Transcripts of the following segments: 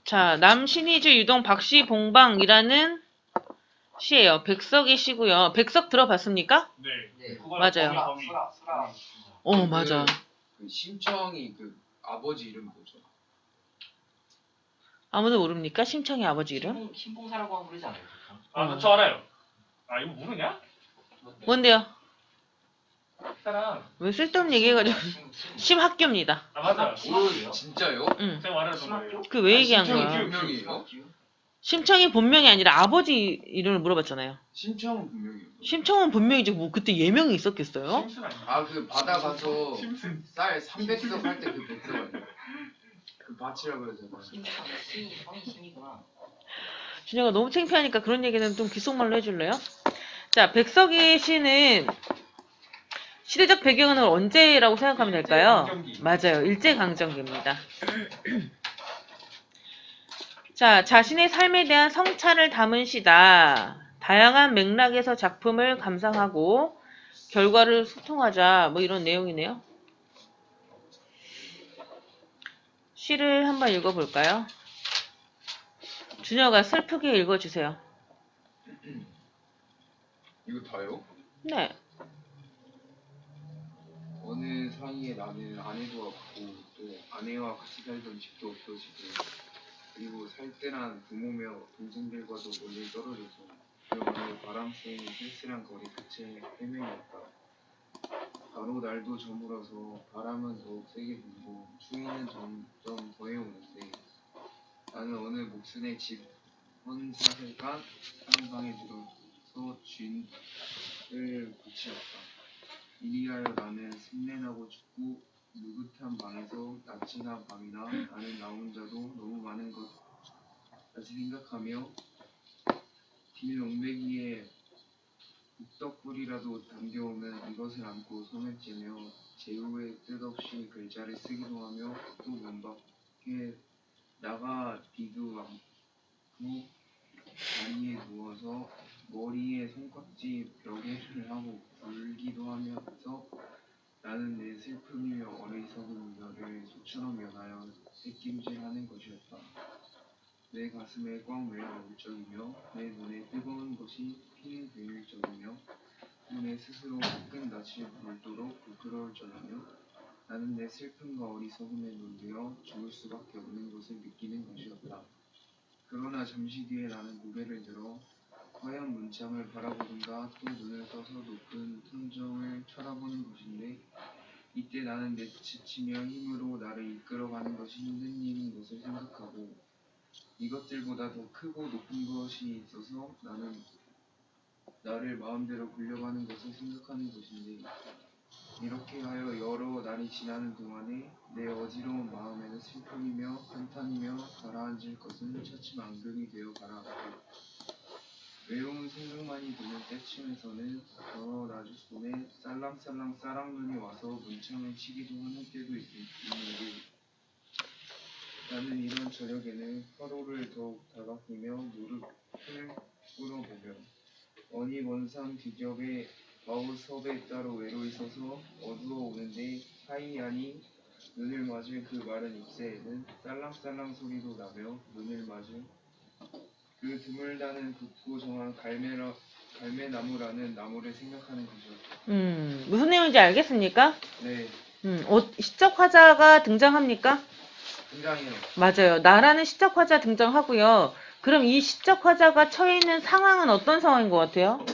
자, 남신이주 유동 박씨 봉방이라는 시예요. 백석의 시고요. 백석 들어봤습니까? 네. 네. 맞아요. 수라. 맞아. 그 심청이 그 아버지 이름 뭐죠? 아무도 모릅니까? 심청의 아버지 이름? 신봉사라고 하면 부르지 않아요? 저 알아요. 아, 이거 모르냐? 뭔데요? 사람. 왜 쓸데없는 얘기해가지고. 심학교입니다. 아, 맞아. 오, 진짜요? 응. 제가 말하는 거예요. 그 왜 얘기한 심청이 거야? 본명이에요? 심청이 본명이 아니라 아버지 이름을 물어봤잖아요. 심청은 본명이에요. 심청은 본명이지 뭐 그때 예명이 있었겠어요? 심슨 아니야? 아, 그 바다 가서 심슨. 쌀 300석 할 때 그 백석 아니에요? 그 밭이라고 그러잖아요. 성이 신이구나. 준혁아 너무 창피하니까 그런 얘기는 좀 귓속말로 해줄래요? 자, 백석이 시는 시대적 배경은 언제라고 생각하면 될까요? 일제강점기. 맞아요. 일제강점기입니다. 자, 자신의 삶에 대한 성찰을 담은 시다. 다양한 맥락에서 작품을 감상하고 결과를 소통하자. 뭐 이런 내용이네요. 시를 한번 읽어볼까요? 준혁아 슬프게 읽어주세요. 이거 다요? 네. 어느 사이에 나는 아내도 없고 또 아내와 같이 살던 집도 없어지고 그리고 살 때난 부모며 동생들과도 멀리 떨어져서 그 어느 바람 쐬는 쓸쓸한 거리 끝에 헤매었다. 바로 날도 저물어서 바람은 더욱 세게 불고 추위는 점점 더해오는데 나는 어느 목순의 집 헌사회가 사는 방에 들어서 쥔을 고치었다. 이리하여 나는 sem내나고 춥고 느긋한 방에서 낮이나 밤이나 나는 나 혼자도 너무 많은 것 다시 생각하며 뒷농배기에 북떡불이라도 담겨오면 이것을 안고 손을 째며 제후에 뜻없이 글자를 쓰기도 하며 또 문 밖에 나가 비도 않고 다리에 누워서 머리에 손깍지 벽에를 하고 울기도 하면서 나는 내 슬픔이며 어리석은 너를 소처럼 연하여 새김질하는 것이었다. 내 가슴에 꽉 매여 울적이며 내 눈에 뜨거운 것이 피는 비밀적이며 또 내 스스로 가끔 낯을 물도록 부끄러울 적이며 나는 내 슬픔과 어리석음에 놀려 죽을 수밖에 없는 것을 느끼는 것이었다. 그러나 잠시 뒤에 나는 고개를 들어 화연 문창을 바라보든가 또 눈을 떠서 높은 천정을 쳐다보는 것인데 이때 나는 내 지치며 힘으로 나를 이끌어가는 것이 힘든 일인 것을 생각하고 이것들보다 더 크고 높은 것이 있어서 나는 나를 마음대로 굴려가는 것을 생각하는 것인데 이렇게 하여 여러 날이 지나는 동안에 내 어지러운 마음에는 슬픔이며 한탄이며 가라앉을 것은 차츰 앙금이 되어 가라앉고 외로운 생각만이 드는 때쯤에서는 저 나주 손에 살랑살랑 쌀랑눈이 와서 문창을 치기도 하는 때도 있는데 나는 이런 저녁에는 화로를 더욱 다가끼며 무릎을 꿇어보며 어니 먼 산 뒤겹에 마을섭에 따로 외로이 서서 어두워 오는데 하이하니 눈을 맞을 그 마른 잎새에는 살랑살랑 소리도 나며 눈을 맞을 그 드물다는 굵고 정한 갈매나무라는 나무를 생각하는 것이었다. 무슨 내용인지 알겠습니까? 네, 시적 화자가 등장합니까? 굉장해요. 맞아요. 나라는 시적 화자 등장하고요. 그럼 이 시적 화자가 처해 있는 상황은 어떤 상황인 것 같아요?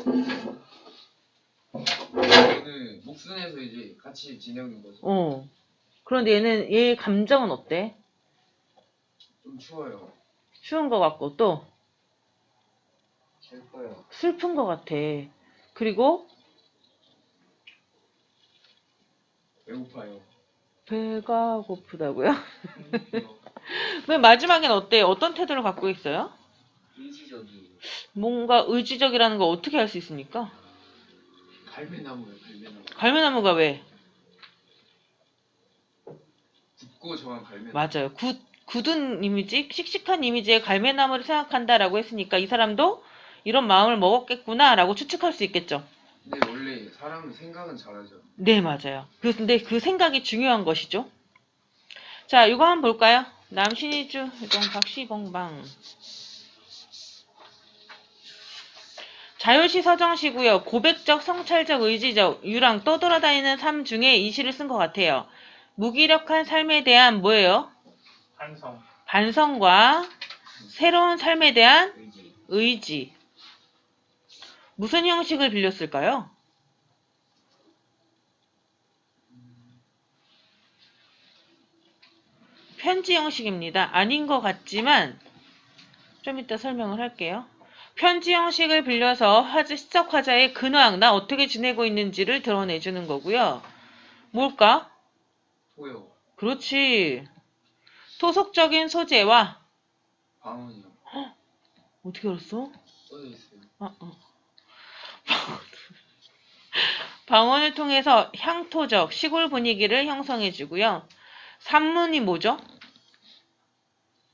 저는 목순에서 이제 같이 지내는 거죠. 그런데 얘의 감정은 어때? 좀 추워요. 추운 것 같고 또 슬퍼요. 슬픈 것 같아. 그리고 배고파요. 배가 고프다고요? 맨 마지막엔 어때요? 어떤 태도를 갖고 있어요? 의지적이. 뭔가 의지적이라는 걸 어떻게 알 수 있습니까? 갈매나무요, 갈매나무. 갈매나무가 왜? 굳고 정한 갈매나무. 맞아요. 굳은 이미지, 씩씩한 이미지의 갈매나무를 생각한다라고 했으니까 이 사람도 이런 마음을 먹었겠구나라고 추측할 수 있겠죠. 근데 원래 사람은 생각은 잘하죠. 네, 맞아요. 근데 그 생각이 중요한 것이죠. 자, 이거 한번 볼까요? 남신이주 유동 박시봉방. 자유시 서정시고요. 고백적, 성찰적, 의지적, 유랑 떠돌아다니는 삶 중에 이 시를 쓴 것 같아요. 무기력한 삶에 대한 뭐예요? 반성. 반성과 새로운 삶에 대한 의지. 의지. 무슨 형식을 빌렸을까요? 편지 형식입니다. 아닌 것 같지만 좀 이따 설명을 할게요. 편지 형식을 빌려서 시적 화자의 근황, 나 어떻게 지내고 있는지를 드러내주는 거고요. 뭘까? 토요. 그렇지. 토속적인 소재와 방언이요. 어떻게 알았어? 써져 있어요. 방언을 통해서 향토적 시골 분위기를 형성해주고요. 산문이 뭐죠?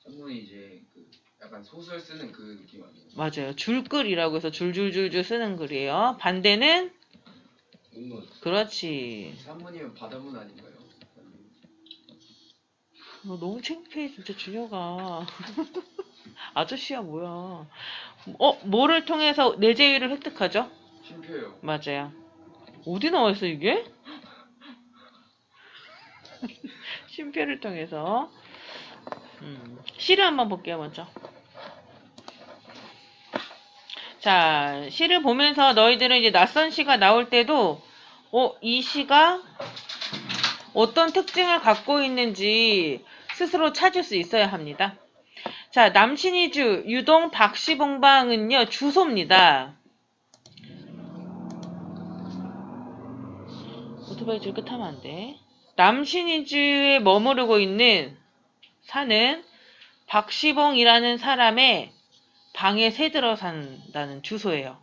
한문이 이제 그 약간 소설 쓰는 그 느낌 아니에요? 맞아요. 줄글이라고 해서 줄줄줄줄 쓰는 글이에요. 반대는 문문. 그렇지. 산문이면 바다문 아닌가요? 너무 창피해 진짜 준혁아. 아저씨야 뭐야. 뭐를 통해서 내재율을 획득하죠? 쉼표요. 맞아요. 어디 나와있어 이게? 쉼표를 통해서. 시를 한번 볼게요 먼저. 자, 시를 보면서 너희들은 이제 낯선 시가 나올 때도 이 시가 어떤 특징을 갖고 있는지 스스로 찾을 수 있어야 합니다. 자, 남신이주 유동 박시봉방은요 주소입니다. 오토바이 저렇게 타면 안 돼. 남신이주에 머무르고 있는 사는 박시봉이라는 사람의 방에 새들어 산다는 주소예요.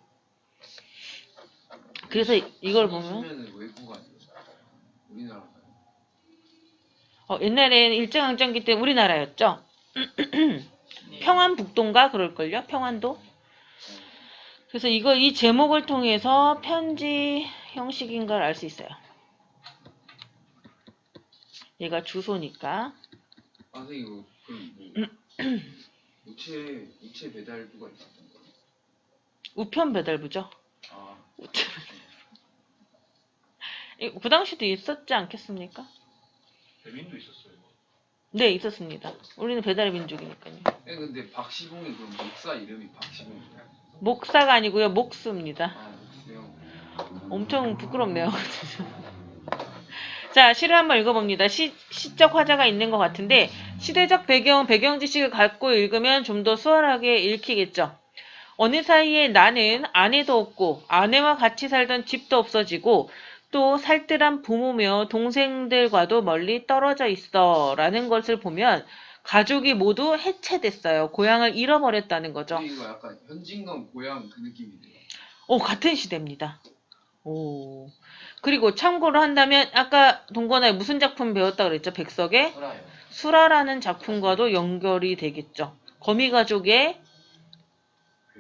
그래서 이걸 보면 시면은 외국 아니에요? 우리나라가요? 옛날에는 일제강점기 때 우리나라였죠. 평안북도인가 그럴걸요? 평안도? 그래서 이 제목을 통해서 편지 형식인 걸 알 수 있어요. 얘가 주소니까. 아, 선생님 이거 그럼 뭐 우체 배달부가 있었던 거예요? 우편 배달부죠. 아, 그 당시도 있었지 않겠습니까? 배민도 있었어요. 네, 있었습니다. 우리는 배달의 민족이니까요. 네, 근데 박시봉이 그럼 목사 이름이 박시봉이에요? 목사가 아니고요, 목수입니다. 아, 목수요. 엄청 부끄럽네요. 자, 시를 한번 읽어봅니다. 시적 화자가 있는 것 같은데 시대적 배경 지식을 갖고 읽으면 좀 더 수월하게 읽히겠죠. 어느 사이에 나는 아내도 없고 아내와 같이 살던 집도 없어지고 또 살뜰한 부모며 동생들과도 멀리 떨어져 있어 라는 것을 보면 가족이 모두 해체됐어요. 고향을 잃어버렸다는 거죠. 이거 약간 현진건 고향 그 느낌이네요. 같은 시대입니다. 오. 그리고 참고로 한다면 아까 동건아에 무슨 작품 배웠다 그랬죠? 백석의 설아요. 수라라는 작품과도 연결이 되겠죠. 거미가족의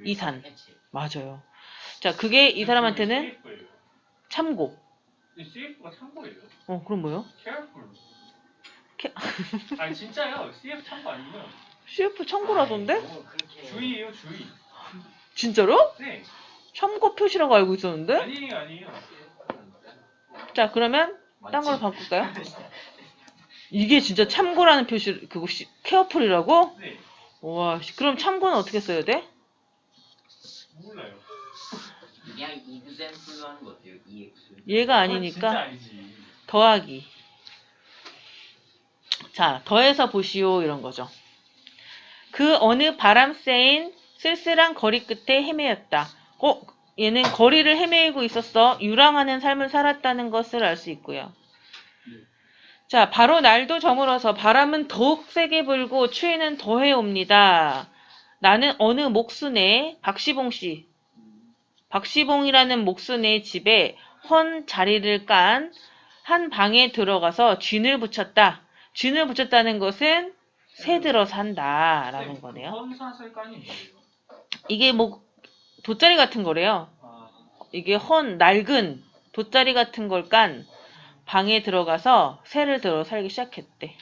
이산. 해치. 맞아요. 자, 그게 이 사람한테는 CF예요. 참고. CF가 참고예요. 그럼 뭐요? Careful. 캐- 아니 진짜요. CF 참고 아니면 CF 참고라던데? 너무 그렇게 주의예요. 주의. 진짜로? 네. 참고 표시라고 알고 있었는데? 아니에요. 자, 그러면 딴 걸로 맞지? 바꿀까요? 이게 진짜 참고라는 표시, 그거 케어풀이라고? 네. 와, 그럼 참고는 어떻게 써야 돼? 몰라요. 그냥 exam플로 하는 거 어때요? EX. 얘가 그건 진짜 아니니까 아니지. 더하기. 자, 더해서 보시오 이런 거죠. 그 어느 바람 쐬인 쓸쓸한 거리 끝에 헤매었다. 얘는 거리를 헤매고 있었어. 유랑하는 삶을 살았다는 것을 알 수 있고요. 자, 바로 날도 저물어서 바람은 더욱 세게 불고 추위는 더해옵니다. 나는 어느 목수네 박시봉 씨, 박시봉이라는 목수네 집에 헌 자리를 깐 한 방에 들어가서 쥔을 붙였다. 쥔을 붙였다는 것은 새 들어 산다라는 거네요. 헌사슬간이 뭐예요? 이게 뭐 돗자리 같은 거래요. 아, 이게 낡은 돗자리 같은 걸 깐 방에 들어가서 새를 들어 살기 시작했대.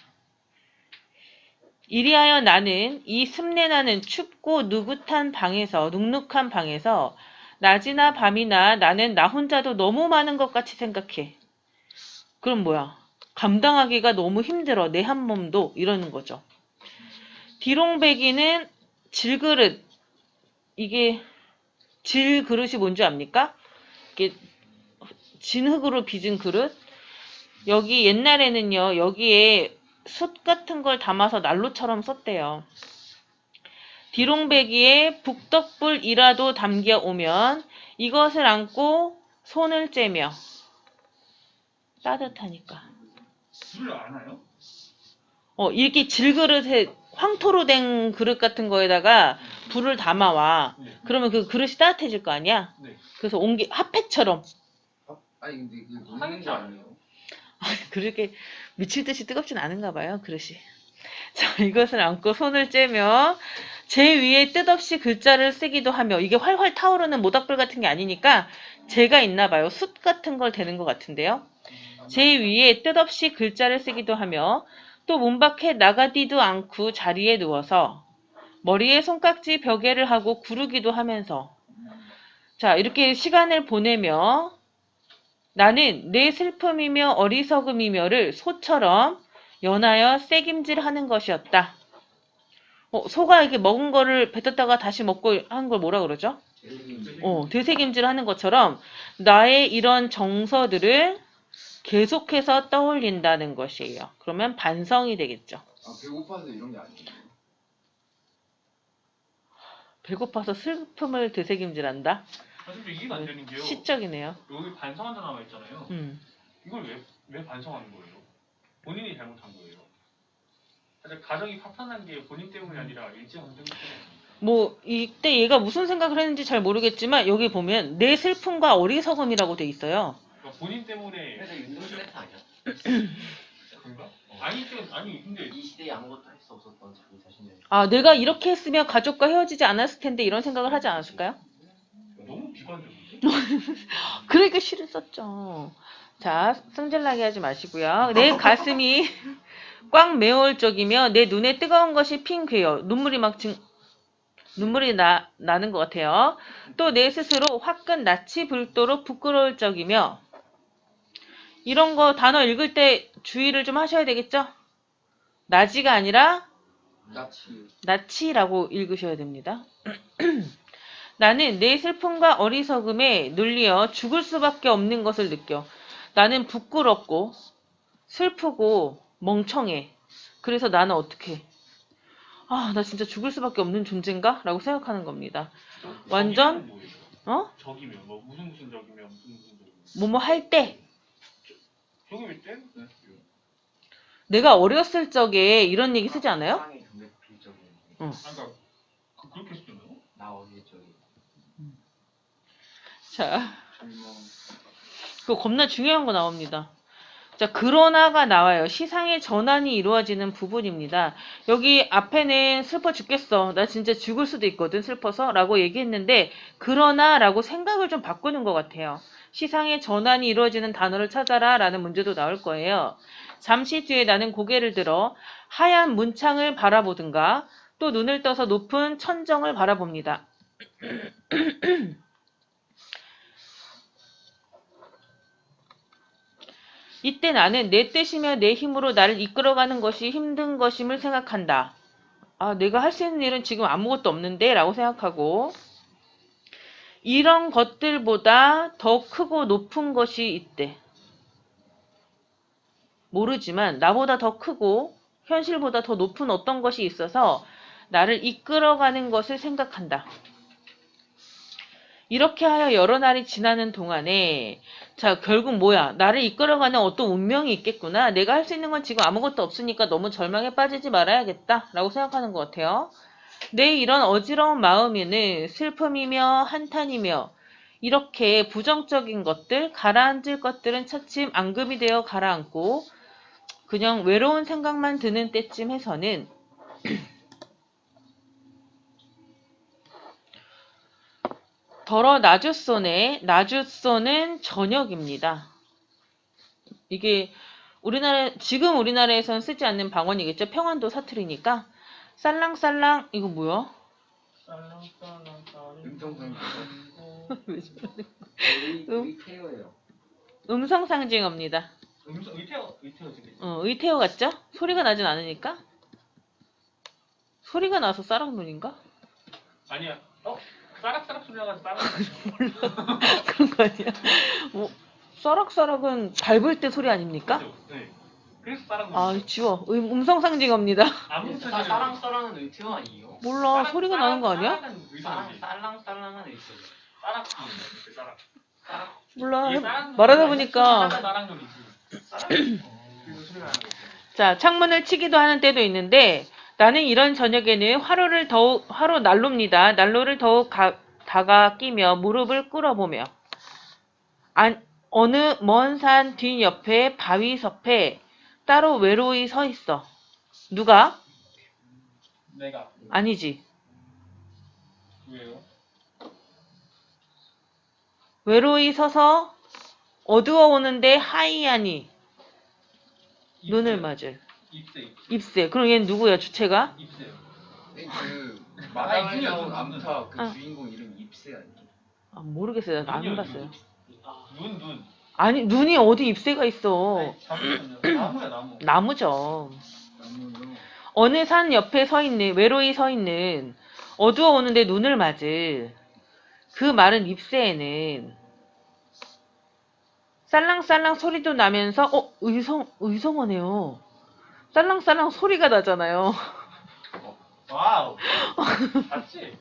이리하여 나는 이 습내나는 춥고 눅눅한 방에서 낮이나 밤이나 나는 나 혼자도 너무 많은 것 같이 생각해. 그럼 뭐야? 감당하기가 너무 힘들어. 내 한 몸도 이러는 거죠. 디롱배기는 질그릇. 이게 질그릇이 뭔지 압니까? 이게 진흙으로 빚은 그릇. 여기 옛날에는요. 여기에 숯 같은 걸 담아서 난로처럼 썼대요. 디롱배기에 북덕불이라도 담겨 오면 이것을 안고 손을 째며 따뜻하니까. 불을 안아요? 이렇게 질그릇에 황토로 된 그릇 같은 거에다가 불을 담아와. 네. 그러면 그 그릇이 따뜻해질 거 아니야? 네. 그래서 온기 핫팩처럼. 아니 근데 그 녹는 하는지 거 아니에요? 그렇게 미칠 듯이 뜨겁진 않은가 봐요. 그릇이. 자, 이것을 안고 손을 째며 제 위에 뜻없이 글자를 쓰기도 하며 이게 활활 타오르는 모닥불 같은 게 아니니까 재가 있나 봐요. 숯 같은 걸 대는 것 같은데요. 제 위에 뜻없이 글자를 쓰기도 하며 또 문 밖에 나가지도 않고 자리에 누워서 머리에 손깍지 벽에를 하고 구르기도 하면서 자 이렇게 시간을 보내며 나는 내 슬픔이며 어리석음이며를 소처럼 연하여 새김질하는 것이었다. 소가 이렇게 먹은 거를 뱉었다가 다시 먹고 한 걸 뭐라 그러죠? 되새김질하는 것처럼 나의 이런 정서들을 계속해서 떠올린다는 것이에요. 그러면 반성이 되겠죠. 아 배고파서 이런 게 아니에요? 배고파서 슬픔을 되새김질한다? 근데 이해가 안 되는 게요. 시적이네요. 여기 반성한다 나와 있잖아요. 이걸 왜 반성하는 거예요? 본인이 잘못한 거예요. 사실 가정이 파탄난 게 본인 때문이 아니라 일제강점기 때문에. 뭐 이때 얘가 무슨 생각을 했는지 잘 모르겠지만 여기 보면 내 슬픔과 어리석음이라고 돼 있어요. 그러니까 본인 때문에. 그래서 윤동주 메타 아니야? 그런가? 아니 근데 이 시대에 아무것도 할 수 없었던 자기 자신을. 아 내가 이렇게 했으면 가족과 헤어지지 않았을 텐데 이런 생각을 하지 않았을까요? 너무 비관적이지? 그러니까 시를 썼죠. 자 승질나게 하지 마시고요. 내 가슴이 꽉 메울 적이며 내 눈에 뜨거운 것이 핑 괴여 눈물이 나는 것 같아요. 또 내 스스로 화끈 낯이 불도록 부끄러울 적이며 이런 거 단어 읽을 때 주의를 좀 하셔야 되겠죠? 나지가 아니라 나치라고 읽으셔야 됩니다. 나는 내 슬픔과 어리석음에 눌려 죽을 수밖에 없는 것을 느껴. 나는 부끄럽고 슬프고 멍청해. 그래서 나는 어떻게? 나 진짜 죽을 수밖에 없는 존재인가? 라고 생각하는 겁니다. 완전 적이면 뭐 무슨 적이면 무슨 적이면 뭐뭐 할 때 적이 왜 때? 내가 어렸을 적에 이런 얘기 쓰지 않아요? 사랑의 담배 필적인. 그러니까 그렇게 쓰잖아요. 나 어릴 적에. 자, 그거 겁나 중요한 거 나옵니다. 자, 그러나가 나와요. 시상의 전환이 이루어지는 부분입니다. 여기 앞에는 슬퍼 죽겠어. 나 진짜 죽을 수도 있거든, 슬퍼서. 라고 얘기했는데, 그러나 라고 생각을 좀 바꾸는 것 같아요. 시상의 전환이 이루어지는 단어를 찾아라 라는 문제도 나올 거예요. 잠시 뒤에 나는 고개를 들어 하얀 문창을 바라보든가, 또 눈을 떠서 높은 천정을 바라봅니다. 이때 나는 내 뜻이며 내 힘으로 나를 이끌어가는 것이 힘든 것임을 생각한다. 내가 할 수 있는 일은 지금 아무것도 없는데 라고 생각하고 이런 것들보다 더 크고 높은 것이 있대. 모르지만 나보다 더 크고 현실보다 더 높은 어떤 것이 있어서 나를 이끌어가는 것을 생각한다. 이렇게 하여 여러 날이 지나는 동안에 자 결국 뭐야? 나를 이끌어가는 어떤 운명이 있겠구나. 내가 할 수 있는 건 지금 아무것도 없으니까 너무 절망에 빠지지 말아야겠다 라고 생각하는 것 같아요. 내 이런 어지러운 마음에는 슬픔이며 한탄이며 이렇게 부정적인 것들, 가라앉을 것들은 차츰 앙금이 되어 가라앉고 그냥 외로운 생각만 드는 때쯤 해서는 더러 나주소는 저녁입니다. 이게 지금 우리나라에서는 쓰지 않는 방언이겠죠. 평안도 사투리니까. 쌀랑쌀랑 이거 뭐야? 음성상징. 의태어예요. 음성상징어입니다. 의태어 지금. 의태어 같죠? 소리가 나진 않으니까. 소리가 나서 쌀랑눈인가? 아니야. 싸락싸락 소리 나가지고 싸락. 그런 거 아니야? 뭐, 쌀락쌀락은 밟을 때 소리 아닙니까? 네. 그래서 싸락. 아, 지워. 음성상징어입니다. 아무 싸랑싸랑은 의태어 아니에요? 몰라, 소리가 나는 거 아니야? 쌀랑쌀랑은 의태어. 싸락. 싸락. 몰라, 이게 싸락 말하다 보니까. 싸락놈이지. 싸락. 그래서 소리가 나는 거. 자, 창문을 치기도 하는 때도 있는데, 나는 이런 저녁에는 화로 난로입니다. 난로를 더욱 다가 끼며 무릎을 꿇어보며, 어느 먼 산 뒤 옆에 바위 섭에 따로 외로이 서 있어. 누가? 내가. 아니지. 왜요? 외로이 서서 어두워 오는데 하이하니 눈을 맞을. 입새. 그럼 얘는 누구야, 주체가? 입새요. 그 아니, 마당에 눈이요, 나온 눈. 암탉 그 아. 주인공 이름 입새 아니에요? 아, 모르겠어요. 나 안 눈이요, 봤어요. 눈. 아니, 눈이 어디 입새가 있어. 아니, 잠깐만요. 나무야, 나무. 나무죠. 나무로 어느 산 옆에 외로이 서 있는 어두워 오는데 눈을 맞을 그 마른 잎새에는 쌀랑쌀랑 소리도 나면서 의성어네요. 쌀랑쌀랑 소리가 나잖아요. 와우. 맞지?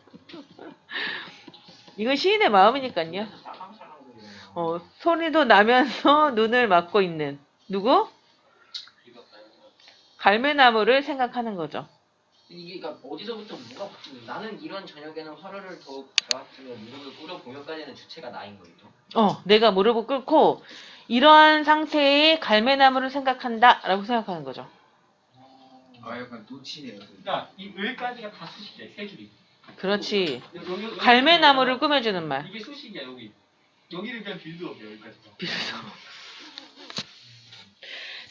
이건 시인의 마음이니까요. 소리도 나면서 눈을 맞고 있는 누구? 갈매나무를 생각하는 거죠. 이게 그러니까 어디서부터 뭐가 바뀌는 나는 이런 저녁에는 화로를 더욱 가까스며 무릎을 꿇어 보면까지는 주체가 나인 거죠. 내가 무릎을 꿇고 이러한 상태의 갈매나무를 생각한다 라고 생각하는 거죠. 아 약간 도치네요. 그러니까 이 을까지가 다 수식이야, 세 줄이. 그렇지. 여기 갈매나무를 꾸며주는 말. 이게 수식이야, 여기. 여기는 그냥 빌드업이야, 여기까지가.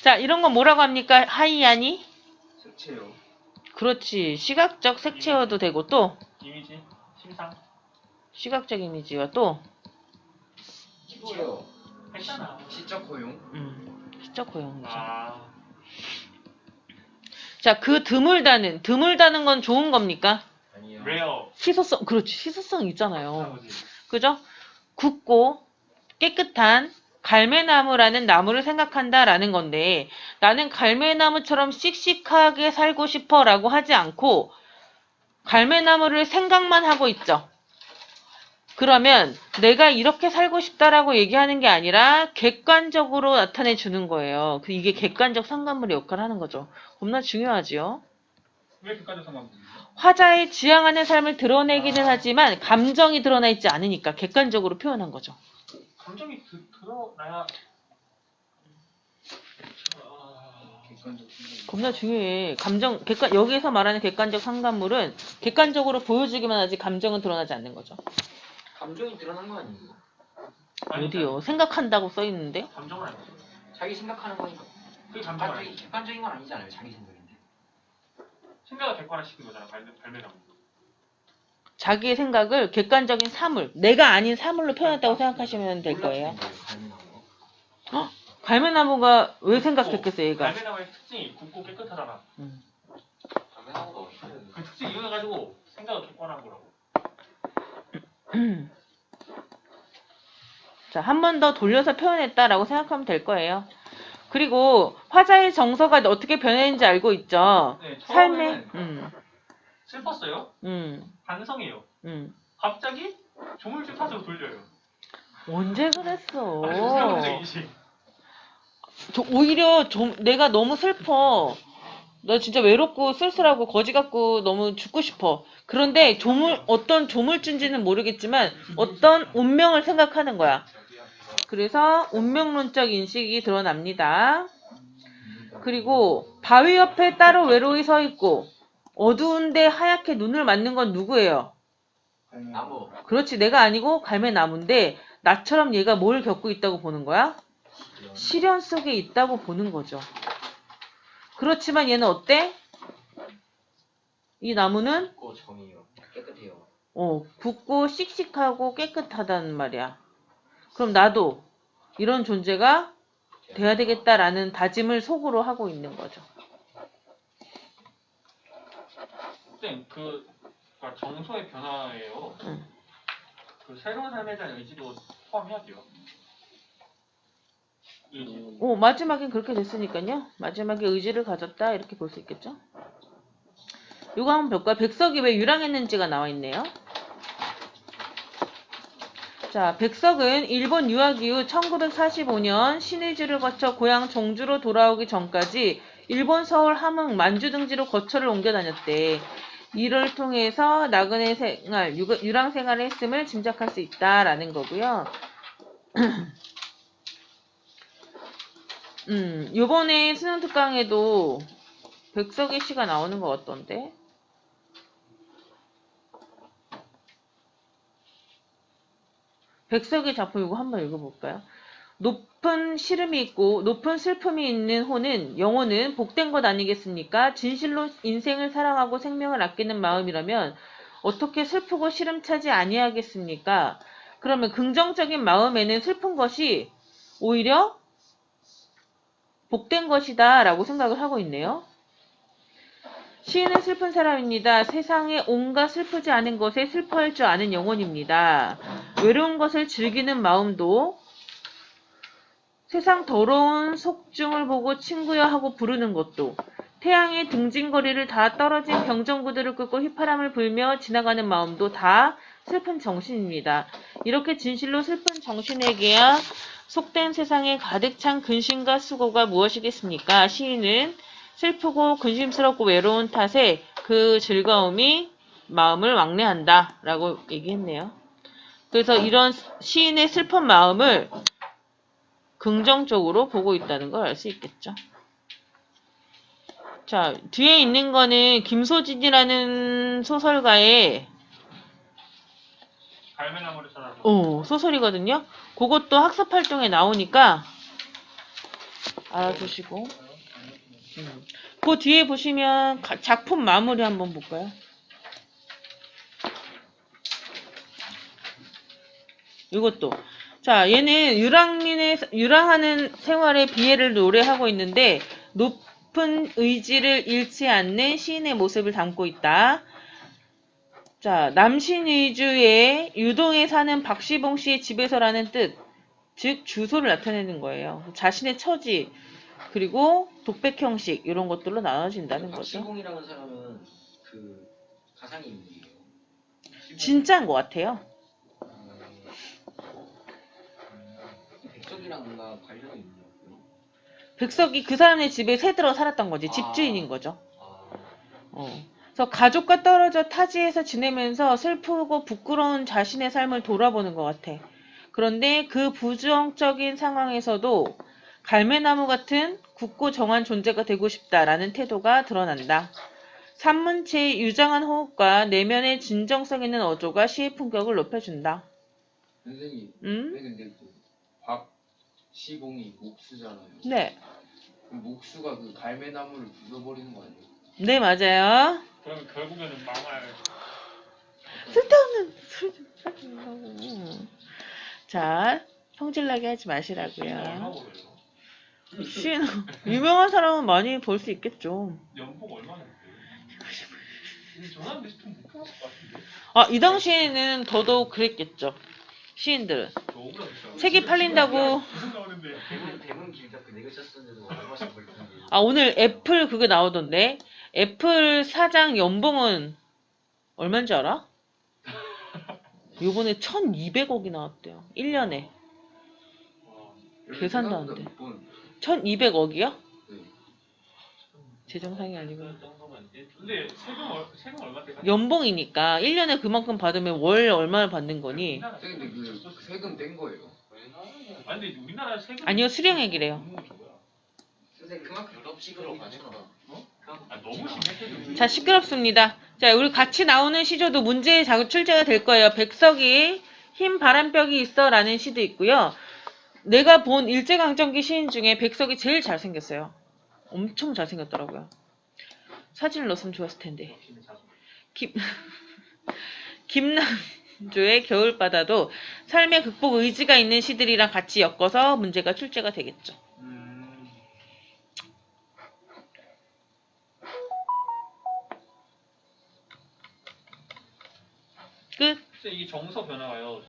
자, 이런 건 뭐라고 합니까? 하이아니? 색채요. 그렇지. 시각적 색채어도 되고 또 이미지, 심상. 시각적 이미지가 또 시체요. 했잖아. 시적 허용. 시적 고용이죠. 아, 자, 그 드물다는 건 좋은 겁니까? 아니요. 레어. 시소성, 그렇지. 시소성 있잖아요. 거지. 그죠? 굳고 깨끗한 갈매나무라는 나무를 생각한다라는 건데 나는 갈매나무처럼 씩씩하게 살고 싶어라고 하지 않고 갈매나무를 생각만 하고 있죠. 그러면 내가 이렇게 살고 싶다라고 얘기하는 게 아니라 객관적으로 나타내 주는 거예요. 이게 객관적 상관물의 역할을 하는 거죠. 겁나 중요하지요. 왜 그까지 상관없어? 화자의 지향하는 삶을 드러내기는 하지만 감정이 드러나 있지 않으니까 객관적으로 표현한 거죠. 감정이 드러나야. 객관적 생각. 겁나 중요해. 여기서 말하는 객관적 상관물은 객관적으로 보여주기만 하지 감정은 드러나지 않는 거죠. 감정이 드러난 거 아니에요? 어디요? 생각한다고 써 있는데? 감정은 아니지. 자기 생각하는 거니까. 그게 감정은 아니지. 객관적인 건 아니잖아요. 자기 생각인데. 생각을 객관화시킨 거잖아, 발매나무. 자기의 생각을 객관적인 사물, 내가 아닌 사물로 표현했다고 생각하시면 될 거예요. 갈매나무가 왜 생각했겠어요, 얘가? 발매나무의 특징이 굵고 깨끗하잖아. 발매나무가 어떻게 그 특징 이용해가지고 생각을 객관화한 거라고. 자, 한 번 더 돌려서 표현했다라고 생각하면 될 거예요. 그리고 화자의 정서가 어떻게 변했는지 알고 있죠? 네, 삶의, 슬펐어요. 반성해요. 갑자기 조물주 탓으로 돌려요. 언제 그랬어? 감정이지. 오히려 내가 너무 슬퍼. 나 진짜 외롭고 쓸쓸하고 거지 같고 너무 죽고 싶어. 그런데 어떤 조물주인지는 모르겠지만 어떤 운명을 생각하는 거야. 그래서 운명론적 인식이 드러납니다. 그리고 바위 옆에 따로 외로이 서 있고 어두운데 하얗게 눈을 맞는 건 누구예요? 나무. 그렇지, 내가 아니고 갈매나무인데 나처럼 얘가 뭘 겪고 있다고 보는 거야? 시련 속에 있다고 보는 거죠. 그렇지만 얘는 어때? 이 나무는 고 정이요. 깨끗해요. 굵고 씩씩하고 깨끗하다는 말이야. 그럼 나도 이런 존재가 돼야 되겠다라는 다짐을 속으로 하고 있는 거죠. 선생님, 그러니까 정서의 변화예요. 응. 그 새로운 삶에 대한 의지도 포함해야 돼요. 의지. 마지막엔 그렇게 됐으니까요. 마지막에 의지를 가졌다 이렇게 볼 수 있겠죠. 이거 한번 볼까요? 백석이 왜 유랑했는지가 나와 있네요. 자, 백석은 일본 유학 이후 1945년 신의주를 거쳐 고향 종주로 돌아오기 전까지 일본 서울 함흥 만주 등지로 거처를 옮겨 다녔대. 이를 통해서 나그네 생활, 유랑 생활을 했음을 짐작할 수 있다라는 거고요. 요번에 수능 특강에도 백석의 시가 나오는 것 같던데. 백석의 작품 이거 한번 읽어볼까요? 높은 시름이 있고 높은 슬픔이 있는 호는 영혼은 복된 것 아니겠습니까? 진실로 인생을 사랑하고 생명을 아끼는 마음이라면 어떻게 슬프고 시름차지 아니하겠습니까? 그러면 긍정적인 마음에는 슬픈 것이 오히려 복된 것이다 라고 생각을 하고 있네요. 시인은 슬픈 사람입니다. 세상에 온갖 슬프지 않은 것에 슬퍼할 줄 아는 영혼입니다. 외로운 것을 즐기는 마음도 세상 더러운 속중을 보고 친구야 하고 부르는 것도 태양의 등진거리를 다 떨어진 병정구들을 끄고 휘파람을 불며 지나가는 마음도 다 슬픈 정신입니다. 이렇게 진실로 슬픈 정신에게야 속된 세상에 가득 찬 근심과 수고가 무엇이겠습니까? 시인은 슬프고 근심스럽고 외로운 탓에 그 즐거움이 마음을 왕래한다 라고 얘기했네요. 그래서 이런 시인의 슬픈 마음을 긍정적으로 보고 있다는 걸 알 수 있겠죠. 자, 뒤에 있는 거는 김소진이라는 소설가의 갈매나무를 찾아서. 소설이거든요. 그것도 학습 활동에 나오니까 알아두시고. 그 뒤에 보시면 작품 마무리 한번 볼까요? 이것도. 자, 얘는 유랑하는 생활의 비애를 노래하고 있는데 높은 의지를 잃지 않는 시인의 모습을 담고 있다. 자, 남신의주의 유동에 사는 박시봉 씨의 집에서라는 뜻, 즉 주소를 나타내는 거예요. 자신의 처지, 그리고 독백 형식 이런 것들로 나눠진다는 거죠. 박시봉이라는 사람은 그 가상의 인물이에요. 진짜인 것 같아요. 백석이랑 뭔가 관련이 있냐고요? 백석이 그 사람의 집에 새들어 살았던 거지. 집주인인 거죠. 그래서 가족과 떨어져 타지에서 지내면서 슬프고 부끄러운 자신의 삶을 돌아보는 것 같아. 그런데 그 부정적인 상황에서도 갈매나무 같은 굳고 정한 존재가 되고 싶다라는 태도가 드러난다. 산문체의 유장한 호흡과 내면의 진정성 있는 어조가 시의 품격을 높여준다. 선생님, 근데 그 박시봉이 목수잖아요. 네. 그럼 목수가 그 갈매나무를 부숴버리는 거 아니에요? 네, 맞아요. 그러면 결국에는 망할. 쓸데없는 소리 좀 하지 말라고. 자, 성질나게 하지 마시라고요. 시인 유명한 사람은 많이 볼 수 있겠죠. 연봉 얼마나 돼요? 전화하는데 좀 못 받을 것 같은데. 이 당시에는 더더욱 그랬겠죠. 시인들은 너무나 비싸. 책이 팔린다고. 무슨 나오는데? 대문 길잡고 내가 썼는데도 얼마씩 벌 텐데. 오늘 애플 그게 나오던데. 애플 사장 연봉은 얼마인지 알아? 요번에 1200억이 나왔대요. 1년에. 계산도 안 돼. 1200억이요? 네. 제 정상이 아니고. 근데 세금 얼마 때? 연봉이니까 1년에 그만큼 받으면 월 얼마를 받는 거니? 근데 그 세금 뗀 거예요. 아니 근데 우리나라 세금 아니요, 수령액이래요. 선생님 그만큼 유럽식으로 가잖아. 너무 심했거든. 자, 시끄럽습니다. 자, 우리 같이 나오는 시조도 문제에 자꾸 출제가 될 거예요. 백석이 흰 바람벽이 있어 라는 시도 있고요. 내가 본 일제강점기 시인 중에 백석이 제일 잘생겼어요. 엄청 잘생겼더라고요. 사진을 넣었으면 좋았을 텐데. 김, 김남조의 겨울바다도 삶의 극복 의지가 있는 시들이랑 같이 엮어서 문제가 출제가 되겠죠. 끝. 글쎄 이 정서 변화가요.